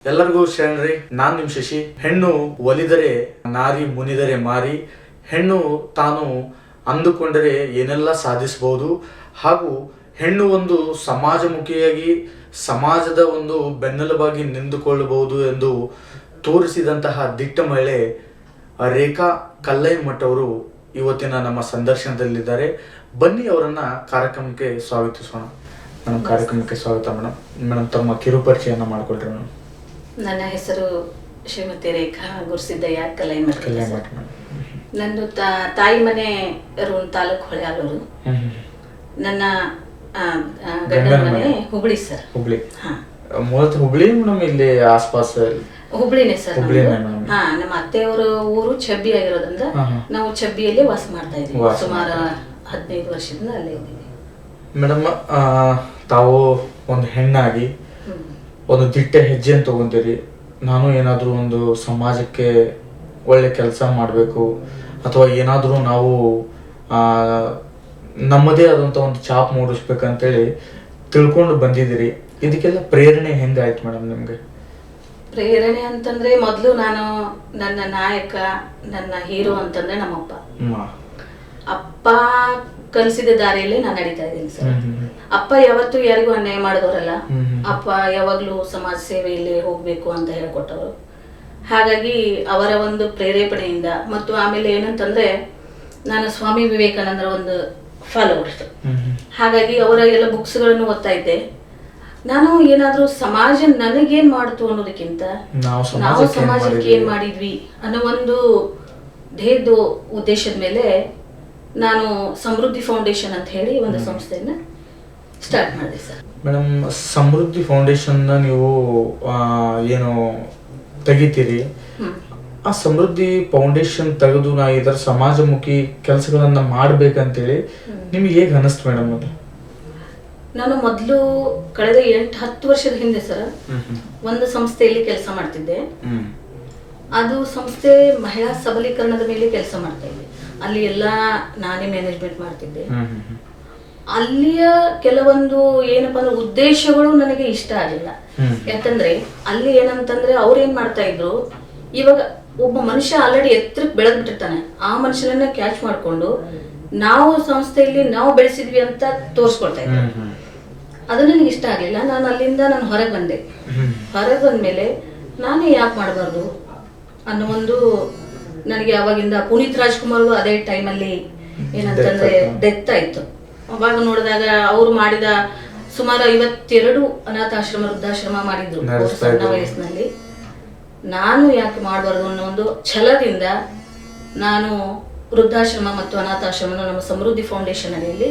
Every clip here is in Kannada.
ಎಲ್ಲರಿಗೂ ಶರಣರಿ. ನಾನ್ ನಿಮ್ ಶಶಿ. ಹೆಣ್ಣು ಒಲಿದರೆ ನಾರಿ, ಮುನಿದರೆ ಮಾರಿ. ಹೆಣ್ಣು ತಾನು ಅಂದುಕೊಂಡರೆ ಏನೆಲ್ಲ ಸಾಧಿಸಬಹುದು. ಹಾಗೂ ಹೆಣ್ಣು ಒಂದು ಸಮಾಜಮುಖಿಯಾಗಿ ಸಮಾಜದ ಒಂದು ಬೆನ್ನೆಲುಬಾಗಿ ನಿಂತುಕೊಳ್ಳಬಹುದು ಎಂದು ತೋರಿಸಿದಂತಹ ದಿಟ್ಟ ಮಹಿಳೆ ರೇಖಾ ಕಲ್ಲೈಮಠ್ ಅವರು ಇವತ್ತಿನ ನಮ್ಮ ಸಂದರ್ಶನದಲ್ಲಿದ್ದಾರೆ. ಬನ್ನಿ ಅವರನ್ನ ಕಾರ್ಯಕ್ರಮಕ್ಕೆ ಸ್ವಾಗತಿಸೋಣ. ಮೇಡಮ್, ಕಾರ್ಯಕ್ರಮಕ್ಕೆ ಸ್ವಾಗತ ಮೇಡಮ್. ಮೇಡಮ್, ತಮ್ಮ ಕಿರುಪರಿಚಯನ ಮಾಡಿಕೊಡ್ರಿ ಮೇಡಮ್. ನನ್ನ ಹೆಸರು ಶ್ರೀಮತಿ ರೇಖಾ ಗುರುಸಿದ್ದಯ್ಯ ಕಲ್ಲೈಮಠ್. ನಂದು ತಾಯಿ ಮನೆ ರೂನ್ ತಾಲೂಕು ಹೊಳೆಯಾಲೂರು. ನನ್ನ ಗಂಡನ ಮನೆ ಹುಬ್ಳಿ ಸರ್. ಹುಬ್ಳಿ. ಮೂಲತಃ ಹುಬ್ಳಿ ಮೇಡಮ್. ಇಲ್ಲಿ ಆಸ್ಪಾಸ್ ಹುಬ್ಳಿನೇ ಸರ್. ನಮ್ಮ ಅತ್ತೆಯವರ ಊರು ಚಬ್ಬಿ ಆಗಿರೋದ್ರಿಂದ ನಾವು ಚಬ್ಬಿಯಲ್ಲಿ ವಾಸ ಮಾಡ್ತಾ ಇದ್ದೀವಿ. ಸುಮಾರು 15 ವರ್ಷದಿಂದ ಅಲ್ಲೇ ಇದ್ದೀವಿ. ಮೇಡಮ್, ತಾವು ಒಂದು ಹೆಣ್ಣಾಗಿ ಒಂದು ದಿಟ್ಟ ಹೆಜ್ಜೆಯನ್ನು ತಗೊಂತೀರಿ. ನಾನು ಏನಾದರೂ ಒಂದು ಸಮಾಜಕ್ಕೆ ಒಳ್ಳೆ ಕೆಲಸ ಮಾಡಬೇಕು ಅಥವಾ ಏನಾದರೂ ನಾವು ನಮ್ಮದೇ ಆದಂಥ ಒಂದು ಛಾಪ್ ಮೂಡಿಸ್ಬೇಕಂತೇಳಿ ತಿಳ್ಕೊಂಡು ಬಂದಿದ್ದೀರಿ. ಇದಕ್ಕೆಲ್ಲ ಪ್ರೇರಣೆ ಹೆಂಗಾಯ್ತು ಮೇಡಮ್ ನಿಮಗೆ? ಪ್ರೇರಣೆ ಅಂತಂದ್ರೆ ಮೊದಲು ನಾನು ನನ್ನ ನಾಯಕ, ನನ್ನ ಹೀರೋ ಅಂತಂದ್ರೆ ನಮ್ಮಪ್ಪ. ಅಪ್ಪ ಕಲಿಸಿದ ದಾರಿಯಲ್ಲಿ ನಾನು ನಡೀತಾ ಇದ್ದೀನಿ ಸರ್. ಅಪ್ಪ ಯಾವತ್ತೂ ಯಾರಿಗೂ ಅನ್ಯಾಯ ಮಾಡಿದವರಲ್ಲ. ಅಪ್ಪ ಯಾವಾಗ್ಲೂ ಸಮಾಜ ಸೇವೆಯಲ್ಲಿ ಹೋಗ್ಬೇಕು ಅಂತ ಹೇಳ್ಕೊಟ್ಟವರು. ಹಾಗಾಗಿ ಅವರ ಒಂದು ಪ್ರೇರೇಪಣೆಯಿಂದ ಮತ್ತು ಆಮೇಲೆ ಏನಂತಂದ್ರೆ ನಾನು ಸ್ವಾಮಿ ವಿವೇಕಾನಂದರ ಒಂದು ಫಾಲೋವರ್ಸ್. ಹಾಗಾಗಿ ಅವರ ಎಲ್ಲ ಬುಕ್ಸ್ಗಳನ್ನು ಓದ್ತಾ ಇದ್ದೆ. ನಾನು ಏನಾದ್ರೂ ಸಮಾಜ ನನಗೇನ್ ಮಾಡ್ತು ಅನ್ನೋದಕ್ಕಿಂತ ನಾವು ಸಮಾಜಕ್ಕೆ ಏನ್ ಮಾಡಿದ್ವಿ ಅನ್ನೋ ಒಂದು ಧ್ಯೇಯದ ಉದ್ದೇಶದ ಮೇಲೆ ನಾನು ಸಮೃದ್ಧಿ ಫೌಂಡೇಶನ್ ಅಂತ ಹೇಳಿ ಒಂದು ಸಂಸ್ಥೆಯನ್ನ ಸ್ಟಾರ್ಟ್ ಮಾಡಿದೆ ಸರ್. ಮೇಡಮ್, ಸಮೃದ್ಧಿ ಫೌಂಡೇಶನ್ ನೀವು ಏನು ತೆಗಿತೀರಿ, ಆ ಸಮೃದ್ಧಿ ಫೌಂಡೇಶನ್ ತೆಗೆದು ನಾ ಇದರ ಸಮಾಜಮುಖಿ ಕೆಲಸಗಳನ್ನ ಮಾಡ್ಬೇಕಂತೇಳಿ ನಿಮ್ಗೆ ಹೇಗೆ ಅನಿಸ್ತು ಮೇಡಮ್? ಅದು ನಾನು ಮೊದಲು ಕಳೆದ 8-10 ವರ್ಷದ ಹಿಂದೆ ಸರ್ ಒಂದು ಸಂಸ್ಥೆಯಲ್ಲಿ ಕೆಲಸ ಮಾಡ್ತಿದ್ದೆ. ಅದು ಸಂಸ್ಥೆ ಮಹಿಳಾ ಸಬಲೀಕರಣದ ಮೇಲೆ ಕೆಲಸ ಮಾಡ್ತಾ ಇದ್ದೆ. ಅಲ್ಲಿ ಎಲ್ಲ ನಾನೇ ಮ್ಯಾನೇಜ್ಮೆಂಟ್ ಮಾಡ್ತಿದ್ದೆ. ಅಲ್ಲಿಯ ಕೆಲವೊಂದು ಏನಪ್ಪಾ ಅಂದ್ರೆ ಉದ್ದೇಶಗಳು ನನಗೆ ಇಷ್ಟ ಆಗಲಿಲ್ಲ. ಯಾಕಂದ್ರೆ ಅಲ್ಲಿ ಏನಂತಂದ್ರೆ ಅವ್ರು ಏನ್ ಮಾಡ್ತಾ ಇದ್ರು, ಇವಾಗ ಒಬ್ಬ ಮನುಷ್ಯ ಆಲ್ರೆಡಿ ಎತ್ತರಕ್ಕೆ ಬೆಳೆದ್ಬಿಟ್ಟಿರ್ತಾನೆ. ಆ ಮನುಷ್ಯನನ್ನ ಕ್ಯಾಚ್ ಮಾಡ್ಕೊಂಡು ನಾವು ಸಂಸ್ಥೆಯಲ್ಲಿ ನಾವು ಬೆಳೆಸಿದ್ವಿ ಅಂತ ತೋರಿಸ್ಕೊಳ್ತಾ ಇದ್ದೆ. ಅದು ನನಗೆ ಇಷ್ಟ ಆಗ್ಲಿಲ್ಲ. ನಾನು ಅಲ್ಲಿಂದ ಹೊರಗೆ ಬಂದೆ. ಹೊರಗೆ ಬಂದ್ಮೇಲೆ ನಾನೇ ಯಾಕೆ ಮಾಡಬಾರ್ದು ಅನ್ನೋ ಒಂದು ನನಗೆ ಅವಾಗಿಂದ ಪುನೀತ್ ರಾಜ್ಕುಮಾರ್ ಅದೇ ಟೈಮಲ್ಲಿ ಏನಂತಂದ್ರೆ ಡೆತ್ ಆಯ್ತು. ಅವಾಗ ನೋಡಿದಾಗ ಅವ್ರು ಮಾಡಿದ ಸುಮಾರು 52 ಅನಾಥಾಶ್ರಮ, ವೃದ್ಧಾಶ್ರಮ ಮಾಡಿದ್ರು ಸಣ್ಣ ವಯಸ್ಸಿನಲ್ಲಿ. ನಾನು ಯಾಕೆ ಮಾಡಬಾರ್ದು ಅನ್ನೋ ಒಂದು ಛಲದಿಂದ ನಾನು ವೃದ್ಧಾಶ್ರಮ ಮತ್ತು ಅನಾಥಾಶ್ರಮ ನಮ್ಮ ಸಮೃದ್ಧಿ ಫೌಂಡೇಶನ್ ಅಡಿಯಲ್ಲಿ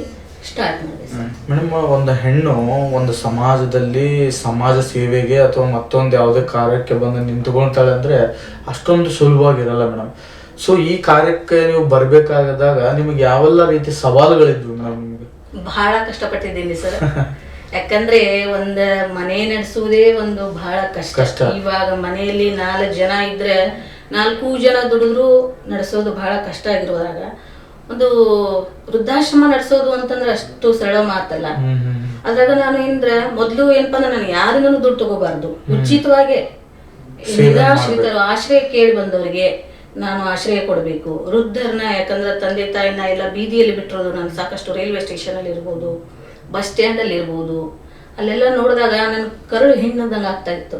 ಸ್ಟಾರ್ಟ್ ಮಾಡಿದೆ. ಮೇಡಮ್, ಒಂದು ಹೆಣ್ಣು ಒಂದು ಸಮಾಜದಲ್ಲಿ ಸಮಾಜ ಸೇವೆಗೆ ಅಥವಾ ಮತ್ತೊಂದು ಯಾವುದೇ ಕಾರ್ಯಕ್ಕೆ ಬಂದು ನಿಂತ್ಕೊಳ್ತಾಳೆ ಅಂದ್ರೆ ಅಷ್ಟೊಂದು ಸುಲಭವಾಗಿರಲ್ಲ ಮೇಡಮ್. ಸೊ ಈ ಕಾರ್ಯಕ್ಕೆ ನೀವು ಬರ್ಬೇಕಾದಾಗ ನಿಮಗೆ ಯಾವೆಲ್ಲ ರೀತಿ ಸವಾಲುಗಳಿದ್ವು ಮೇಡಮ್? ನಿಮಗೆ ಬಹಳ ಕಷ್ಟಪಟ್ಟಿದ್ದೀನಿ ಸರ್. ಯಾಕಂದ್ರೆ ಒಂದು ಮನೆ ನಡೆಸುವುದೇ ಒಂದು ಬಹಳ ಕಷ್ಟ. ಇವಾಗ ಮನೆಯಲ್ಲಿ 4 ಜನ ಇದ್ರೆ 4 ಜನ ದುಡಿದ್ರು ನಡೆಸೋದು ಬಹಳ ಕಷ್ಟ ಆಗಿರುವಾಗ ಒಂದು ವೃದ್ಧಾಶ್ರಮ ನಡೆಸೋದು ಅಂತಂದ್ರೆ ಅಷ್ಟು ಸರಳ ಮಾತಲ್ಲ. ಅದ್ರಾಗ ನಾನು ಏನ್ರ ಮೊದ್ಲು ಏನಪ್ಪಾ ಅಂದ್ರೆ ನಾನು ಯಾರಿಗೂ ದುಡ್ಡು ತಗೋಬಾರ್ದು, ಉಚಿತವಾಗಿ ನಿರಾಶ್ರಿತರು ಆಶ್ರಯ ಕೇಳಿ ಬಂದವರಿಗೆ ನಾನು ಆಶ್ರಯ ಕೊಡಬೇಕು. ವೃದ್ಧರನ್ನ, ಯಾಕಂದ್ರೆ ತಂದೆ ತಾಯಿನ ಎಲ್ಲ ಬೀದಿಯಲ್ಲಿ ಬಿಟ್ಟಿರೋದು ನಾನು ಸಾಕಷ್ಟು ರೈಲ್ವೆ ಸ್ಟೇಷನ್ ಅಲ್ಲಿ ಇರ್ಬೋದು, ಬಸ್ ಸ್ಟ್ಯಾಂಡ್ ಅಲ್ಲಿ ಇರ್ಬೋದು, ಅಲ್ಲೆಲ್ಲ ನೋಡಿದಾಗ ನನ್ ಕರುಳು ಹಿಂಡ್ದಂಗ ಆಗ್ತಾ ಇತ್ತು.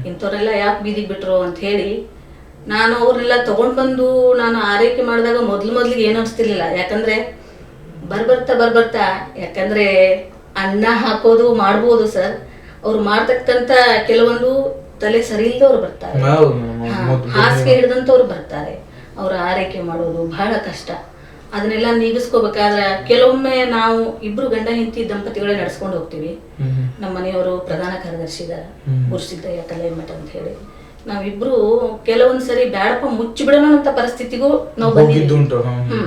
ಇಂಥವ್ರೆಲ್ಲ ಯಾಕೆ ಬೀದಿಗೆ ಬಿಟ್ರು ಅಂತ ಹೇಳಿ ನಾನು ಅವ್ರನ್ನೆಲ್ಲ ತಗೊಂಡ್ ಬಂದು ನಾನು ಆರೈಕೆ ಮಾಡಿದಾಗ ಮೊದ್ಲಿಗೆ ಏನು ಅನಿಸ್ತಿರ್ಲಿಲ್ಲ. ಯಾಕಂದ್ರೆ ಬರ್ಬರ್ತಾ ಯಾಕಂದ್ರೆ ಅನ್ನ ಹಾಕೋದು ಮಾಡ್ಬೋದು ಸರ್, ಅವ್ರು ಮಾಡ್ತಕ್ಕಂತ ಕೆಲವೊಂದು ತಲೆ ಸರಿ ಇಲ್ದವ್ರು ಬರ್ತಾರೆ, ಹಾಸಿಗೆ ಹಿಡಿದಂತವ್ರು ಬರ್ತಾರೆ. ಅವ್ರ ಆರೈಕೆ ಮಾಡೋದು ಬಹಳ ಕಷ್ಟ. ಅದನ್ನೆಲ್ಲ ನೀಗಿಸ್ಕೋಬೇಕಾದ್ರೆ ಕೆಲವೊಮ್ಮೆ ನಾವು ಇಬ್ರು ಗಂಡ ಹೆಂಡತಿ ದಂಪತಿಗಳೇ ನಡ್ಸ್ಕೊಂಡು ಹೋಗ್ತೀವಿ. ನಮ್ಮ ಮನೆಯವರು ಪ್ರಧಾನ ಕಾರ್ಯದರ್ಶಿ ಇದ್ದಾರೆ, ಗುರುಸಿದ್ದಯ್ಯ ಕಲ್ಲೈಮಠ್ ಅಂತ ಹೇಳಿ. ನಾವಿಬ್ರು ಕೆಲವೊಂದ್ಸರಿ ಬ್ಯಾಡಪ್ಪ ಮುಚ್ಚಿ ಬಿಡೋಣ ಅಂತ ಪರಿಸ್ಥಿತಿಗೂ ನಾವು ಬಂದಿದ್ದೀವಿ.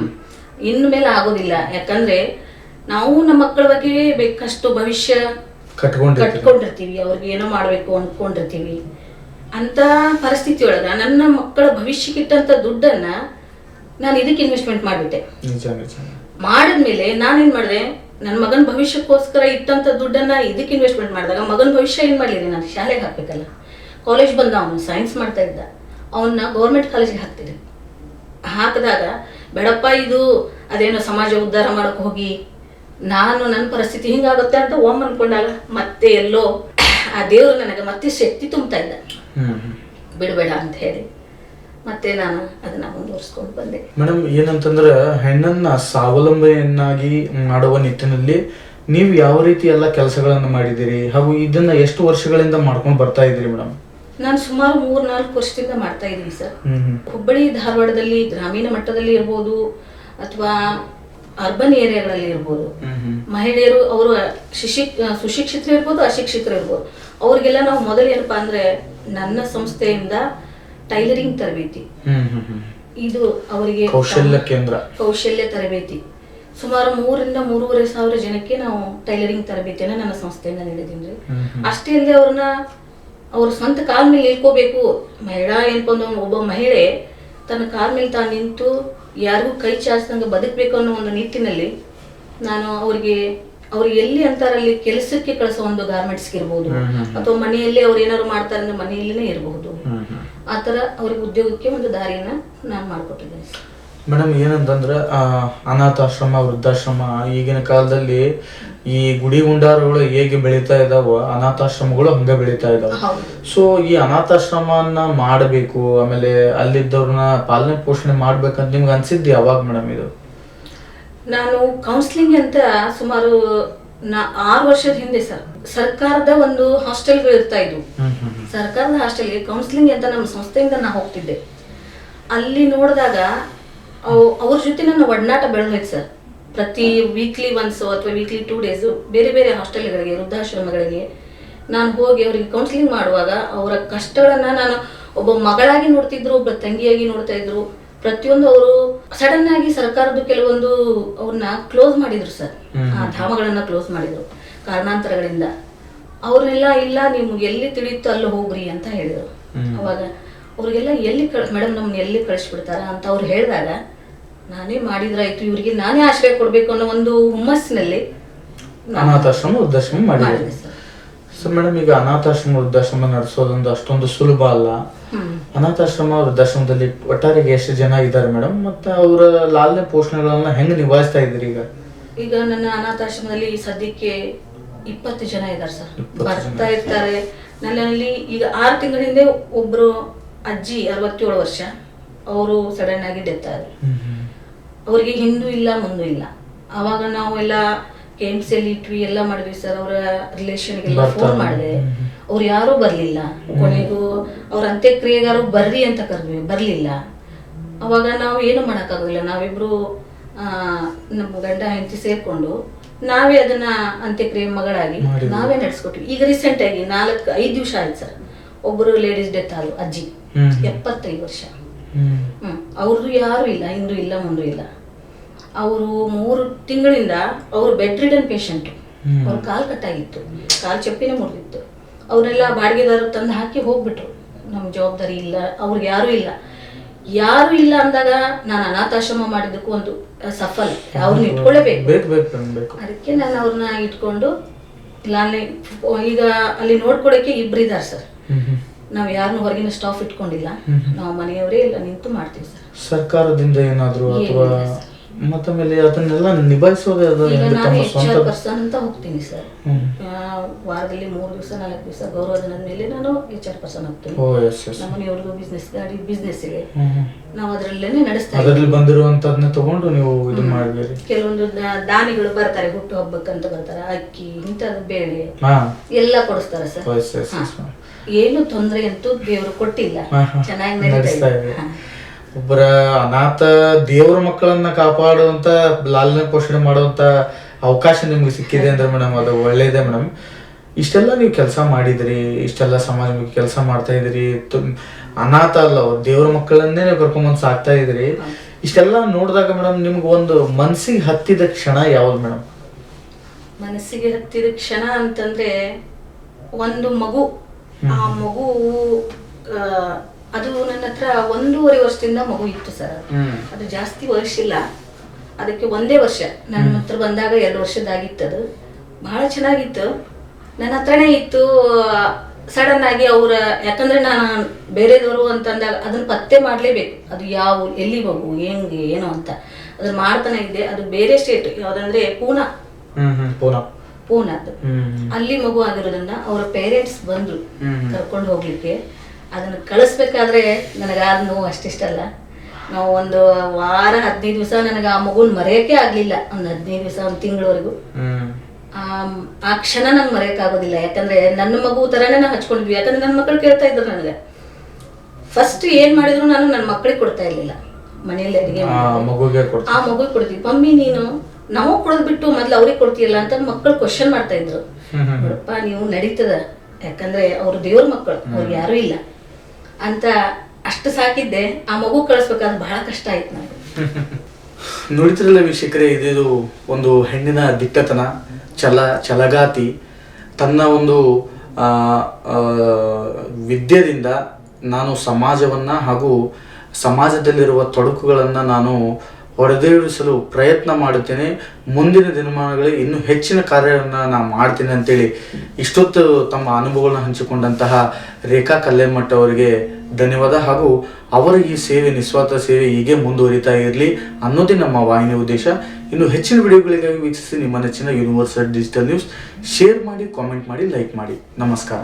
ಇನ್ನು ಮೇಲೆ ಆಗೋದಿಲ್ಲ. ಯಾಕಂದ್ರೆ ನಾವು ನಮ್ಮ ಮಕ್ಕಳ ಬಗ್ಗೆ ಬೇಕಷ್ಟು ಭವಿಷ್ಯ ಕಟ್ಕೊಂಡಿರ್ತೀವಿ, ಅವ್ರಿಗೆ ಏನೋ ಮಾಡ್ಬೇಕು ಅನ್ಕೊಂಡಿರ್ತೀವಿ. ಅಂತ ಪರಿಸ್ಥಿತಿ ಒಳಗ ನನ್ನ ಮಕ್ಕಳ ಭವಿಷ್ಯಕ್ಕಿಟ್ಟಂತ ದುಡ್ಡನ್ನ ನಾನು ಇದಕ್ಕೆ ಇನ್ವೆಸ್ಟ್ಮೆಂಟ್ ಮಾಡ್ಬಿಟ್ಟೆ. ಮಾಡಿದ್ಮೇಲೆ ನಾನೇನ್ ಮಾಡಿದೆ, ನನ್ನ ಮಗನ ಭವಿಷ್ಯಕ್ಕೋಸ್ಕರ ಇಟ್ಟಂತ ದುಡ್ಡನ್ನ ಇದಕ್ಕೆ ಇನ್ವೆಸ್ಟ್ಮೆಂಟ್ ಮಾಡಿದಾಗ ಮಗನ ಭವಿಷ್ಯ ಏನ್ ಮಾಡ್ಲಿರಿ, ನಾನು ಶಾಲೆಗೆ ಹಾಕ್ಬೇಕಲ್ಲ. ಕಾಲೇಜ್ ಬಂದ, ಅವನು ಸೈನ್ಸ್ ಮಾಡ್ತಾ ಇದ್ದ, ಅವನ್ನ ಗೌರ್ಮೆಂಟ್ ಕಾಲೇಜಿಗೆ ಹಾಕ್ತಿದ್ದೆ. ಹಾಕಿದಾಗ ಬೇಡಪ್ಪ ಇದು ಅದೇನೋ ಸಮಾಜ ಉದ್ಧಾರ ಮಾಡಕ್ಕೆ ಹೋಗಿ ನಾನು ನನ್ನ ಪರಿಸ್ಥಿತಿ ಹಿಂಗಾಗುತ್ತೆ ಅಂತ ಅನ್ಕೊಂಡಾಗ ಮತ್ತೆ ಎಲ್ಲೋ ಆ ದೇವರು ನನಗೆ ಮತ್ತೆ ಶಕ್ತಿ ತುಂಬ್ತಾ ಇದ್ದ, ಬಿಡಬೇಡ ಅಂತ ಹೇಳಿ ಮತ್ತೆ ನಾನು ಅದನ್ನ ಮುಂದುವರಿಸ್ಕೊಂಡು ಬಂದೆ. ಮೇಡಮ್, ಏನಂತಂದ್ರೆ ಹೆಣ್ಣನ್ನ ಸ್ವಾವಲಂಬಿಯನ್ನಾಗಿ ಮಾಡುವ ನಿಟ್ಟಿನಲ್ಲಿ ನೀವು ಯಾವ ರೀತಿ ಎಲ್ಲ ಕೆಲಸಗಳನ್ನು ಮಾಡಿದಿರಿ ಹಾಗೂ ಇದನ್ನ ಎಷ್ಟು ವರ್ಷಗಳಿಂದ ಮಾಡ್ಕೊಂಡು ಬರ್ತಾ ಇದ್ದೀರಿ ಮೇಡಮ್? ನಾನು ಸುಮಾರು 3-4 ವರ್ಷದಿಂದ ಮಾಡ್ತಾ ಇದ್ದೀನಿ ಸರ್. ಹುಬ್ಬಳ್ಳಿ ಧಾರವಾಡದಲ್ಲಿ ಗ್ರಾಮೀಣ ಮಟ್ಟದಲ್ಲಿ ಇರ್ಬೋದು ಅಥವಾ ಅರ್ಬನ್ ಏರಿಯಾಗಳಲ್ಲಿ ಇರ್ಬೋದು, ಮಹಿಳೆಯರು ಅವರು ಸುಶಿಕ್ಷಿತರು ಇರ್ಬೋದು, ಅಶಿಕ್ಷಿತರು ಇರ್ಬೋದು, ಅವ್ರಿಗೆಲ್ಲ ನಾವು ಮೊದಲು ಏನಪ್ಪಾ ಅಂದ್ರೆ ನನ್ನ ಸಂಸ್ಥೆಯಿಂದ ಟೈಲರಿಂಗ್ ತರಬೇತಿ, ಇದು ಅವರಿಗೆ ಕೌಶಲ್ಯ ತರಬೇತಿ ಸುಮಾರು 3,000-3,500 ಜನಕ್ಕೆ ನಾವು ಟೈಲರಿಂಗ್ ತರಬೇತಿಯನ್ನ ನನ್ನ ಸಂಸ್ಥೆಯಿಂದ ನೀಡಿದ್ದೀನಿ ರೀ. ಅಷ್ಟೇ ಅಲ್ಲದೆ ಅವ್ರ ಸ್ವಂತ ಕಾಲ ಮೇಲೆ ನಿಲ್ಕೋಬೇಕು. ಮಹಿಳಾ ಏನ್ಕೊಂಡು ಒಬ್ಬ ಮಹಿಳೆ ತನ್ನ ಕಾಲ ಮೇಲೆ ತಾನು ನಿಂತು ಯಾರಿಗೂ ಕೈ ಚಾಚಿದಂಗೆ ಬದುಕಬೇಕು ಅನ್ನೋ ಒಂದು ನಿಟ್ಟಿನಲ್ಲಿ ನಾನು ಅವ್ರಿಗೆ ಎಲ್ಲಿ ಅಂತಾರಲ್ಲಿ ಕೆಲಸಕ್ಕೆ ಕಳಿಸೋ ಒಂದು ಗಾರ್ಮೆಂಟ್ಸ್ಗೆ ಇರ್ಬೋದು ಅಥವಾ ಮನೆಯಲ್ಲಿ ಅವ್ರು ಏನಾದ್ರು ಮಾಡ್ತಾರೆ ಅಂದ್ರೆ ಮನೆಯಲ್ಲಿನೇ ಇರಬಹುದು, ಆತರ ಅವ್ರಿಗೆ ಉದ್ಯೋಗಕ್ಕೆ ಒಂದು ದಾರಿಯನ್ನ ನಾನು ಮಾಡ್ಕೊಟ್ಟಿದ್ದೇನೆ. ಮೇಡಮ್, ಏನಂತಂದ್ರೆ ಅನಾಥಾಶ್ರಮ, ವೃದ್ಧಾಶ್ರಮ ಈಗಿನ ಕಾಲದಲ್ಲಿ ಈ ಗುಡಿ ಗುಂಡಾರಗಳು ಹೇಗೆ ಬೆಳೀತಾ ಇದಾವ, ಅನಾಥಾಶ್ರಮಗಳು ಹಂಗ ಬೆಳೀತಾ ಇದಾವ. ಸೊ ಈ ಅನಾಥಾಶ್ರಮನ ಮಾಡಬೇಕು, ಆಮೇಲೆ ಅಲ್ಲಿದ್ದವ್ರನ್ನ ಪಾಲನೆ ಪೋಷಣೆ ಮಾಡ್ಬೇಕಂತ ನಿಮ್ಗೆ ಅನ್ಸಿದ್ದು ಯಾವಾಗ ಮೇಡಮ್? ಇದು ನಾನು ಕೌನ್ಸಿಲಿಂಗ್ ಅಂತ ಸುಮಾರು 6 ವರ್ಷದ ಹಿಂದೆ ಸರ್ಕಾರದ ಒಂದು ಹಾಸ್ಟೆಲ್ಗಳು ಇರ್ತಾ ಇದ್ವು. ಸರ್ಕಾರದ ಹಾಸ್ಟೆಲ್ಗೆ ಕೌನ್ಸಿಲಿಂಗ್ ಅಂತ ನಮ್ಮ ಸಂಸ್ಥೆಯಿಂದ ನಾ ಹೋಗ್ತಿದ್ದೆ. ಅಲ್ಲಿ ನೋಡಿದಾಗ ಅವ್ರ ಜೊತೆ ನನ್ನ ಒಡನಾಟ ಬೆಳೆದೋಯ್ತು ಸರ್. ಪ್ರತಿ ವೀಕ್ಲಿ ಒನ್ಸ್ ಅಥವಾ ವೀಕ್ಲಿ 2 ಡೇಸ್ ಬೇರೆ ಬೇರೆ ಹಾಸ್ಟೆಲ್ಗಳಿಗೆ, ವೃದ್ಧಾಶ್ರಮಗಳಿಗೆ ನಾನು ಹೋಗಿ ಅವರಿಗೆ ಕೌನ್ಸಿಲಿಂಗ್ ಮಾಡುವಾಗ ಅವರ ಕಷ್ಟಗಳನ್ನ ನಾನು ಒಬ್ಬ ಮಗಳಾಗಿ ನೋಡ್ತಿದ್ರು, ಒಬ್ಬ ತಂಗಿಯಾಗಿ ನೋಡ್ತಾ ಇದ್ರು. ಪ್ರತಿಯೊಂದು ಅವರು ಸಡನ್ ಆಗಿ ಸರ್ಕಾರದ ಕೆಲವೊಂದು ಅವ್ರನ್ನ ಕ್ಲೋಸ್ ಮಾಡಿದ್ರು ಸರ್, ಆ ಧಾಮಗಳನ್ನ ಕ್ಲೋಸ್ ಮಾಡಿದ್ರು ಕಾರಣಾಂತರಗಳಿಂದ. ಅವ್ರನ್ನೆಲ್ಲ ಇಲ್ಲ ನಿಮ್ಗೆ ಎಲ್ಲಿ ತಿಳಿಯುತ್ತೋ ಅಲ್ಲಿ ಹೋಗ್ರಿ ಅಂತ ಹೇಳಿದ್ರು. ಅವಾಗ ಅವ್ರಿಗೆಲ್ಲ ಮೇಡಮ್ ನಮ್ಮನ್ನ ಎಲ್ಲಿ ಕಳಿಸ್ಬಿಡ್ತಾರ ಅಂತ ಅವ್ರು ಹೇಳಿದಾಗ ನಾನೇ ಮಾಡಿದ್ರಾಯ್ತು, ಇವ್ರಿಗೆ ನಾನೇ ಆಶ್ರಯ ಕೊಡ್ಬೇಕು ಅನ್ನೋ ಒಂದು ಹುಮ್ಮಸ್ಸಿನಲ್ಲಿ ಅನಾಥಾಶ್ರಮ ವೃದ್ಧಾಶ್ರಮ ಮಾಡಿದ್ರಿ. ಸೊ ಮೇಡಮ್, ಈಗ ಅನಾಥಾಶ್ರಮ ವೃದ್ಧಾಶ್ರಮ ನಡೆಸೋದೊಂದು ಅಷ್ಟೊಂದು ಸುಲಭ ಅಲ್ಲ. ಅನಾಥಾಶ್ರಮ ವೃದ್ಧಾಶ್ರಮದಲ್ಲಿ ಒಟ್ಟಾರೆಗೆ ಎಷ್ಟು ಜನ ಇದ್ದಾರೆ ಮೇಡಮ್, ಮತ್ತೆ ಅವರ ಲಾಲನೆ ಪೋಷಣೆಗಳನ್ನ ಹೆಂಗ್ ನಿಭಾಯಿಸ್ತಾ ಇದ್ರಿ? ಈಗ ನನ್ನ ಅನಾಥಾಶ್ರಮದಲ್ಲಿ ಸದ್ಯಕ್ಕೆ 20 ಜನ ಇದ್ದಾರೆ ಸರ್, ಬರ್ತಾ ಇರ್ತಾರೆ. ನನ್ನಲ್ಲಿ ಈಗ 6 ತಿಂಗಳ ಹಿಂದೆ ಒಬ್ರು ಅಜ್ಜಿ 67 ವರ್ಷ, ಅವರು ಸಡನ್ ಆಗಿ ಡೆತ್ ಆದ್ರು. ಅವ್ರಿಗೆ ಹಿಂದೂ ಇಲ್ಲ ಮುಂದೂ ಇಲ್ಲ. ಅವಾಗ ನಾವು ಎಲ್ಲ KMC ಇಟ್ವಿ, ಎಲ್ಲ ಮಾಡಿದ್ವಿ ಸರ್. ಅವರ ರಿಲೇಷನ್ಗೆಲ್ಲ ಫೋನ್ ಮಾಡಿದೆ, ಅವ್ರು ಯಾರೂ ಬರ್ಲಿಲ್ಲ. ಕೊನೆಗೂ ಅವ್ರ ಅಂತ್ಯಕ್ರಿಯೆಗಾರು ಬರ್ರಿ ಅಂತ ಕರೆದ್ವಿ, ಬರ್ಲಿಲ್ಲ. ಅವಾಗ ನಾವು ಏನು ಮಾಡೋಕ್ಕಾಗೋದಿಲ್ಲ. ನಾವಿಬ್ರು ನಮ್ಮ ಗಂಡ ಹೆಂಡತಿ ಸೇರ್ಕೊಂಡು ನಾವೇ ಅದನ್ನ ಅಂತ್ಯಕ್ರಿಯೆ ಮಗಳಾಗಿ ನಾವೇ ನಡೆಸ್ಕೊಟ್ವಿ. ಈಗ ರೀಸೆಂಟ್ ಆಗಿ 4-5 ದಿವಸ ಆಯ್ತು ಸರ್, ಒಬ್ಬರು ಲೇಡೀಸ್ ಡೆತ್ ಆದ್ರು, ಅಜ್ಜಿ 75 ವರ್ಷ. ಅವ್ರದ್ದು ಯಾರು ಇಲ್ಲ, ಹಿಂದೂ ಇಲ್ಲ ಮುಂದೂ ಇಲ್ಲ. ಅವರು 3 ತಿಂಗಳಿಂದ ಅವ್ರು ಬೆಡ್ ರಿಡನ್ ಪೇಷಂಟ್. ಅವ್ರ ಕಾಲು ಕಟ್ಟಾಗಿತ್ತು, ಕಾಲು ಚಪ್ಪಿನೇ ಮುರಿದಿತ್ತು. ಅವರೆಲ್ಲ ಬಾಡಿಗೆದಾರರು ತಂದು ಹಾಕಿ ಹೋಗ್ಬಿಟ್ರು. ನಮ್ಮ ಜವಾಬ್ದಾರಿ ಇಲ್ಲ, ಅವ್ರಿಗೆ ಯಾರು ಇಲ್ಲ ಅಂದಾಗ ನಾನು ಅನಾಥಾಶ್ರಮ ಮಾಡಿದ್ದಕ್ಕೂ ಒಂದು ಸಫಲ. ಅವ್ರನ್ನ ಇಟ್ಕೊಳ್ಳೇಬೇಕು. ಅದಕ್ಕೆ ನಾನು ಅವ್ರನ್ನ ಇಟ್ಕೊಂಡು ಈಗ ಅಲ್ಲಿ ನೋಡ್ಕೊಳಕ್ಕೆ 2 ಇದ್ದಾರೆ ಸರ್. ನಾವ್ ಯಾರನ್ನು ಹೊರಗಿನ ಸ್ಟಾಫ್ ಇಟ್ಕೊಂಡಿಲ್ಲ, ನಾವು ಮನೆಯವರೇ ಎಲ್ಲ ನಿಂತು ಮಾಡ್ತೀವಿ ಸರ್. ಸರ್ಕಾರದಿಂದ ಏನಾದ್ರು ಅಥವಾ ಮತ್ತೆ ಮೇಲೆ ಅದನ್ನೆಲ್ಲ ನಿಭಾಯಿಸೋದೇ ಪರ್ಸನ್ ಅಂತ ಹೋಗ್ತೀನಿ ಸರ್. ವಾರದಲ್ಲಿ 3 ದಿವಸ 4 ದಿವಸ ಗೌರವ ದಿನದ ಮೇಲೆ ನಾನು HR ಪರ್ಸನ್ ಹೋಗ್ತೀನಿ. ನಮ್ಮ ಮನೆಯವ್ರದ್ದು ಬಿಸ್ನೆಸ್ ಗಾಡಿ ಬಿಸ್ನೆಸ್ ಇದೆ, ನಾವು ಅದರಲ್ಲೇನೆ ನಡೆಸ್ತಾ ಅದರಲ್ಲಿ ಬಂದಿರುವಂತದನ್ನ ತಗೊಂಡು ನೀವು ಇದು ಮಾಡ್ತೀರಿ. ಕೆಲವೊಂದು ದಾನಿಗಳು ಬರ್ತಾರೆ, ಹುಟ್ಟು ಹಬ್ಬಕ್ಕಂತ ಬರ್ತಾರೆ, ಅಕ್ಕಿ ಇಂಥದ್ದು ಬೇಳೆ ಎಲ್ಲ ಕೊಡಿಸ್ತಾರೆ ಸರ್. ಏನು ತೊಂದರೆ ಅಂತೂ ದೇವರು ಕೊಟ್ಟಿಲ್ಲ, ಚೆನ್ನಾಗಿ ನಡೀತಾ ಇದೆ. ಒಬ್ಬರ ಅನಾಥ ದೇವರ ಮಕ್ಕಳನ್ನ ಕಾಪಾಡುವಂತ ಲಾಲನೆ ಪೋಷಣೆ ಮಾಡುವಂತ ಅವಕಾಶ ನಿಮ್ಗೆ ಸಿಕ್ಕಿದೆ ಅಂದ್ರೆ ಮೇಡಮ್ ಅದು ಒಳ್ಳೇದೇ ಮೇಡಮ್. ಇಷ್ಟೆಲ್ಲ ನೀವು ಕೆಲಸ ಮಾಡಿದ್ರಿ, ಇಷ್ಟೆಲ್ಲ ಸಮಾಜಕ್ಕೆ ಕೆಲಸ ಮಾಡ್ತಾ ಇದ್ರಿ, ಅನಾಥ ಅಲ್ಲ ಅವ್ರು ದೇವರ ಮಕ್ಕಳನ್ನೇ ನೀವು ಕರ್ಕೊಂಬಂದು ಸಾಕ್ತಾ ಇದ್ರಿ. ಇಷ್ಟೆಲ್ಲ ನೋಡಿದಾಗ ಮೇಡಮ್ ನಿಮ್ಗೆ ಒಂದು ಮನಸ್ಸಿಗೆ ಹತ್ತಿದ ಕ್ಷಣ ಯಾವ್ದು ಮೇಡಮ್? ಮನಸ್ಸಿಗೆ ಹತ್ತಿದ ಕ್ಷಣ ಅಂತಂದ್ರೆ ಒಂದು ಮಗು. ಆ ಮಗು ಅದು ನನ್ನ ಹತ್ರ 1.5 ವರ್ಷದಿಂದ ಮಗು ಇತ್ತು ಸರ್. ಅದು ಜಾಸ್ತಿ ವರ್ಷ ಇಲ್ಲ, ಅದಕ್ಕೆ 1 ವರ್ಷ. ನನ್ನ ಹತ್ರ ಬಂದಾಗ 2 ವರ್ಷದಾಗಿತ್ತು. ಅದು ಬಹಳ ಚೆನ್ನಾಗಿತ್ತು, ನನ್ನ ಹತ್ರನೇ ಇತ್ತು. ಸಡನ್ ಆಗಿ ಅವರ, ಯಾಕಂದ್ರೆ ನಾನು ಬೇರೆದವರು ಅಂತಂದಾಗ ಅದನ್ನ ಪತ್ತೆ ಮಾಡಲೇಬೇಕು, ಅದು ಯಾವ ಎಲ್ಲಿ ಮಗು ಹೆಂಗೆ ಏನು ಅಂತ ಅದನ್ನ ಮಾಡ್ತಾನೆ ಇದ್ದೆ. ಅದು ಬೇರೆ ಸ್ಟೇಟ್ ಯಾವ್ದಂದ್ರೆ ಪೂನಾ, ಪೂನಾದ್ದು ಅಲ್ಲಿ ಮಗು ಆಗಿರೋದ್ರಿಂದ ಅವರ ಪೇರೆಂಟ್ಸ್ ಬಂದ್ರು ಕರ್ಕೊಂಡು ಹೋಗ್ಲಿಕ್ಕೆ. ಅದನ್ನ ಕಳಿಸ್ಬೇಕಾದ್ರೆ ನನಗೆ ಆ ನೋವು ಅಷ್ಟಿಷ್ಟಲ್ಲ. ನಾವು ಒಂದು ವಾರ 15 ದಿವಸ ನನಗೆ ಆ ಮಗುನ ಮರೆಯೋಕೆ ಆಗ್ಲಿಲ್ಲ. ಒಂದು 15 ದಿವಸ, ಒಂದು ತಿಂಗಳವರೆಗೂ ಆ ಕ್ಷಣ ನಂಗೆ ಮರೆಯೋಕ್ಕಾಗೋದಿಲ್ಲ. ಯಾಕಂದ್ರೆ ನನ್ನ ಮಗು ತರಾನೇ ನಾವು ಹಚ್ಕೊಂಡಿದ್ವಿ. ಯಾಕಂದ್ರೆ ನನ್ನ ಮಕ್ಕಳು ಕೇಳ್ತಾ ಇದ್ರು ನನಗೆ. ಫಸ್ಟ್ ಏನ್ ಮಾಡಿದ್ರು ನಾನು ನನ್ನ ಮಕ್ಕಳಿಗೆ ಕೊಡ್ತಾ ಇರ್ಲಿಲ್ಲ, ಮನೆಯಲ್ಲಿ ಅಡಿಗೆ ಆ ಮಗುಗೆ ಕೊಡ್ತೀವಿ. ಮಮ್ಮಿ ನೀನು ನಾವು ಕೊಡೋದ್ ಬಿಟ್ಟು ಮೊದ್ಲು ಅವ್ರಿಗೆ ಕೊಡ್ತೀಯಲ್ಲ ಅಂತ ಮಕ್ಕಳು ಕ್ವಶನ್ ಮಾಡ್ತಾ ಇದ್ರು. ನೋಡಪ್ಪ ನೀವು ನಡೀತದ, ಯಾಕಂದ್ರೆ ಅವ್ರು ದೇವ್ರ ಮಕ್ಕಳು, ಅವ್ರಿಗೆ ಯಾರು ಇಲ್ಲ ಅಂತ ಅಷ್ಟು ಸಾಕಿದ್ದೆ. ಆ ಮಗು ಕಳಿಸ್ಬೇಕಾದ್ರೆ ಬಹಳ ಕಷ್ಟ ಆಯ್ತು ನನಗೆ. ನೋಡ್ತಿರಲ್ಲ ವೀಕ್ಷಕರೇ, ಇದು ಒಂದು ಹೆಣ್ಣಿನ ದಿಟ್ಟತನ, ಛಲಗಾತಿ. ತನ್ನ ಒಂದು ವಿದ್ಯೆಯಿಂದ ನಾನು ಸಮಾಜವನ್ನ ಹಾಗೂ ಸಮಾಜದಲ್ಲಿರುವ ತೊಡಕುಗಳನ್ನು ನಾನು ಹೊಡೆದೇಳಿಸಲು ಪ್ರಯತ್ನ ಮಾಡುತ್ತೇನೆ. ಮುಂದಿನ ದಿನಮಾನಗಳಲ್ಲಿ ಇನ್ನೂ ಹೆಚ್ಚಿನ ಕಾರ್ಯವನ್ನು ನಾನು ಮಾಡ್ತೇನೆ ಅಂತೇಳಿ ಇಷ್ಟೊತ್ತು ತಮ್ಮ ಅನುಭವಗಳನ್ನ ಹಂಚಿಕೊಂಡಂತಹ ರೇಖಾ ಕಲ್ಲೇಮಠ ಅವರಿಗೆ ಧನ್ಯವಾದ. ಹಾಗೂ ಅವರ ಈ ಸೇವೆ, ನಿಸ್ವಾರ್ಥ ಸೇವೆ ಹೀಗೆ ಮುಂದುವರಿತಾ ಇರಲಿ ಅನ್ನೋದೇ ನಮ್ಮ ವಾಹಿನಿ ಉದ್ದೇಶ. ಇನ್ನು ಹೆಚ್ಚಿನ ವಿಡಿಯೋಗಳಿಗಾಗಿ ವೀಕ್ಷಿಸಿ ನಿಮ್ಮ ನೆಚ್ಚಿನ ಯೂನಿವರ್ಸಲ್ ಡಿಜಿಟಲ್ ನ್ಯೂಸ್. ಶೇರ್ ಮಾಡಿ, ಕಾಮೆಂಟ್ ಮಾಡಿ, ಲೈಕ್ ಮಾಡಿ. ನಮಸ್ಕಾರ.